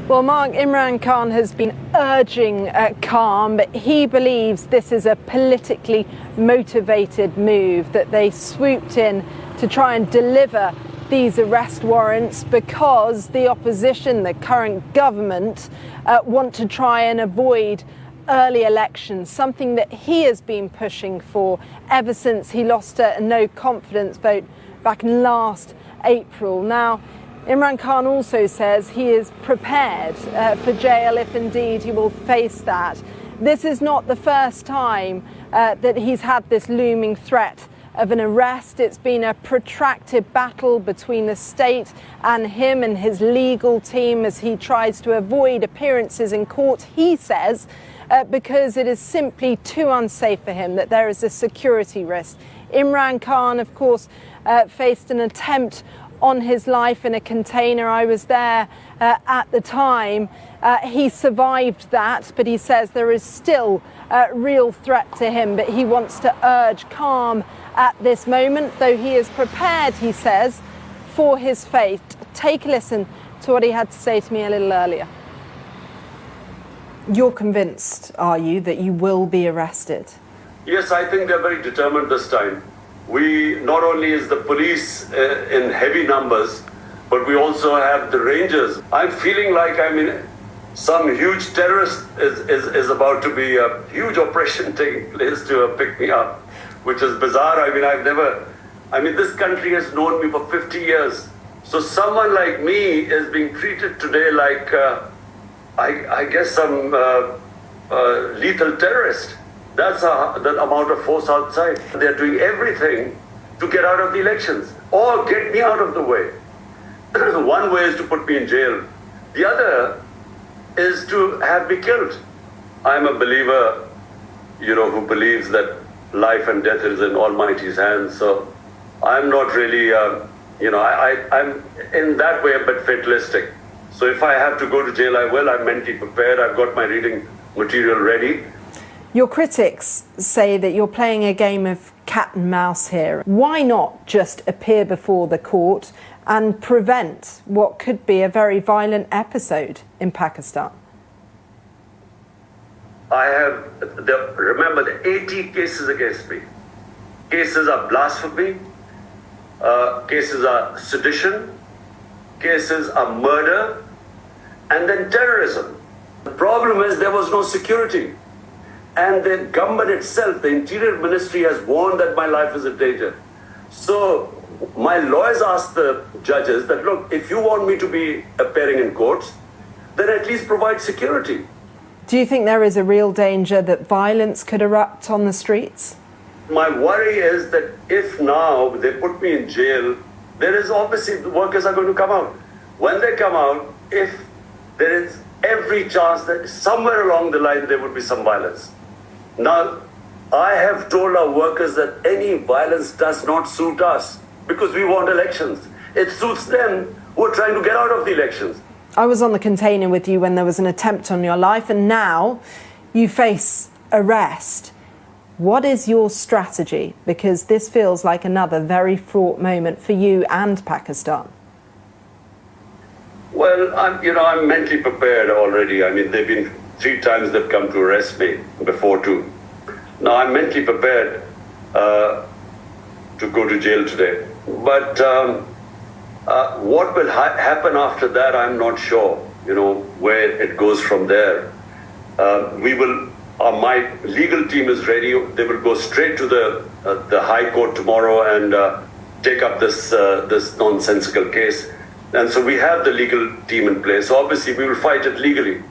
Well, Mark, Imran Khan has been urging calm, but he believes this is a politically motivated move, that they swooped in to try and deliver these arrest warrants because the opposition, the current government, want to try and avoid early elections, something that he has been pushing for ever since he lost a no confidence vote back in last April. Now, Imran Khan also says he is prepared for jail if indeed he will face that. This is not the first time that he's had this looming threat of an arrest. It's been a protracted battle between the state and him and his legal team as he tries to avoid appearances in court, he says, because it is simply too unsafe for him, that there is a security risk. Imran Khan, of course, faced an attempt on his life in a container. I was there at the time. He survived that, but he says there is still a real threat to him, but he wants to urge calm at this moment, though he is prepared, he says, for his fate. Take a listen to what he had to say to me a little earlier. You're convinced, are you, that you will be arrested? Yes, I think they're very determined this time. We, not only is the police in heavy numbers, but we also have the Rangers. I'm feeling like I'm in some huge terrorist is about to be a huge operation taking place to pick me up, which is bizarre. I mean, this country has known me for 50 years. So someone like me is being treated today like, I guess, some lethal terrorist. That's the amount of force outside. They're doing everything to get out of the elections or get me out of the way. One way is to put me in jail. The other is to have me killed. I'm a believer, who believes that life and death is in Almighty's hands. So I'm not really, I'm in that way a bit fatalistic. So if I have to go to jail, I will. I'm mentally prepared. I've got my reading material ready. Your critics say that you're playing a game of cat and mouse here. Why not just appear before the court and prevent what could be a very violent episode in Pakistan? I have, remember, the 80 cases against me. Cases are blasphemy, cases are sedition, cases are murder, and then terrorism. The problem is there was no security. And the government itself, the Interior Ministry, has warned that my life is in danger. So my lawyers asked the judges that, look, if you want me to be appearing in courts, then at least provide security. Do you think there is a real danger that violence could erupt on the streets? My worry is that if now they put me in jail, there is obviously the workers are going to come out. When they come out, if there is every chance that somewhere along the line there would be some violence. Now, I have told our workers that any violence does not suit us because we want elections. It suits them who are trying to get out of the elections. I was on the container with you when there was an attempt on your life, and now you face arrest. What is your strategy? Because this feels like another very fraught moment for you and Pakistan. Well, I'm mentally prepared already. I mean, they've been 3 times they've come to arrest me, before too. Now, I'm mentally prepared to go to jail today. But what will happen after that, I'm not sure, where it goes from there. My legal team is ready. They will go straight to the High Court tomorrow and take up this nonsensical case. And so we have the legal team in place. So obviously, we will fight it legally.